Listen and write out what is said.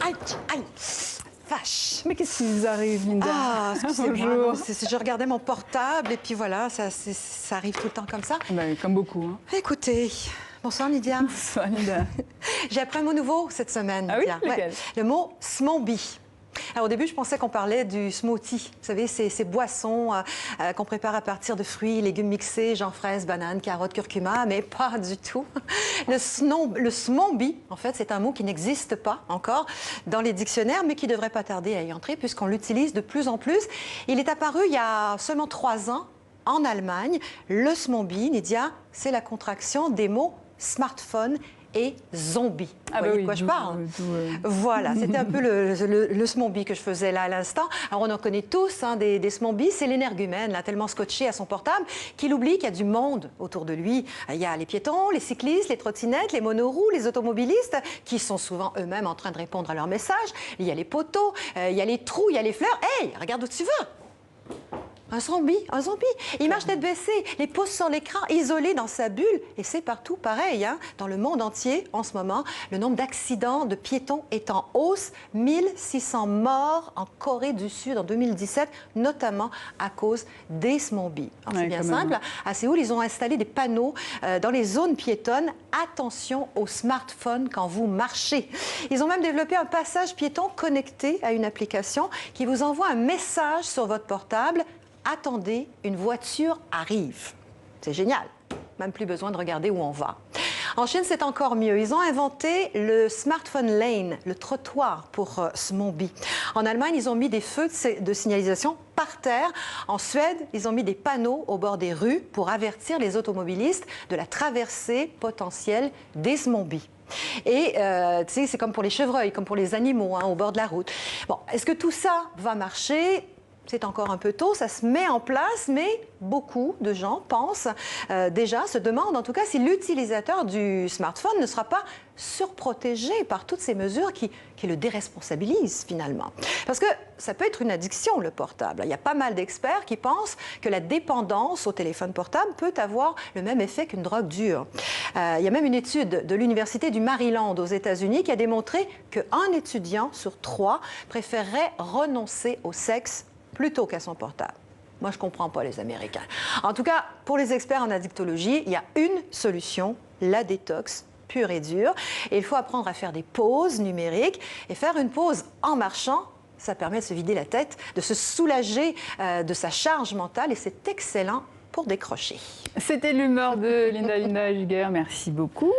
aïe, aïe. Vache. Mais qu'est-ce qui vous arrive, Linda? Ah, excusez-moi. Bonjour. Je regardais mon portable et puis voilà, ça arrive tout le temps comme ça. Ben, comme beaucoup. Hein. Écoutez, bonsoir Lydia. Bonsoir, Linda. J'ai appris un mot nouveau cette semaine. Ah oui, Lydia. lequel? Le mot smoothie. Alors, au début, je pensais qu'on parlait du smoothie. Vous savez, ces boissons qu'on prépare à partir de fruits, légumes mixés, genre fraises, bananes, carottes, curcuma, mais pas du tout. Le smoothie, en fait, c'est un mot qui n'existe pas encore dans les dictionnaires, mais qui devrait pas tarder à y entrer puisqu'on l'utilise de plus en plus. Il est apparu il y a seulement 3 ans en Allemagne. Le smoothie, Lydia, c'est la contraction des mots smartphone et zombie. Vous voyez de quoi je parle? Voilà, c'était un peu le smoothie que je faisais là à l'instant. Alors on en connaît tous, hein, des smoothies. C'est l'énergumène, là, tellement scotché à son portable, qu'il oublie qu'il y a du monde autour de lui. Il y a les piétons, les cyclistes, les trottinettes, les monoroues, les automobilistes, qui sont souvent eux-mêmes en train de répondre à leurs messages. Il y a les poteaux, il y a les trous, il y a les fleurs. Hey, regarde où tu vas! Un zombie, un zombie. Il marche tête baissée, les pouces sur l'écran, isolé dans sa bulle. Et c'est partout pareil, hein? Dans le monde entier, en ce moment, le nombre d'accidents de piétons est en hausse. 1600 morts en Corée du Sud en 2017, notamment à cause des zombies. C'est bien simple. À Séoul, ils ont installé des panneaux dans les zones piétonnes. Attention aux smartphones quand vous marchez. Ils ont même développé un passage piéton connecté à une application qui vous envoie un message sur votre portable. Attendez, une voiture arrive. C'est génial. Même plus besoin de regarder où on va. En Chine, c'est encore mieux. Ils ont inventé le smartphone lane, le trottoir pour smoothie. En Allemagne, ils ont mis des feux de signalisation par terre. En Suède, ils ont mis des panneaux au bord des rues pour avertir les automobilistes de la traversée potentielle des zombies. Et tu sais, c'est comme pour les chevreuils, comme pour les animaux, hein, au bord de la route. Bon, est-ce que tout ça va marcher? C'est encore un peu tôt, ça se met en place, mais beaucoup de gens pensent déjà, se demandent en tout cas si l'utilisateur du smartphone ne sera pas surprotégé par toutes ces mesures qui le déresponsabilisent finalement. Parce que ça peut être une addiction, le portable. Il y a pas mal d'experts qui pensent que la dépendance au téléphone portable peut avoir le même effet qu'une drogue dure. Il y a même une étude de l'Université du Maryland aux États-Unis qui a démontré qu'un étudiant sur 3 préférerait renoncer au sexe plutôt qu'à son portable. Moi, je ne comprends pas les Américains. En tout cas, pour les experts en addictologie, il y a une solution, la détox pure et dure. Et il faut apprendre à faire des pauses numériques. Et faire une pause en marchant, ça permet de se vider la tête, de se soulager de sa charge mentale. Et c'est excellent pour décrocher. C'était l'humeur de Linda Giguère. Merci beaucoup.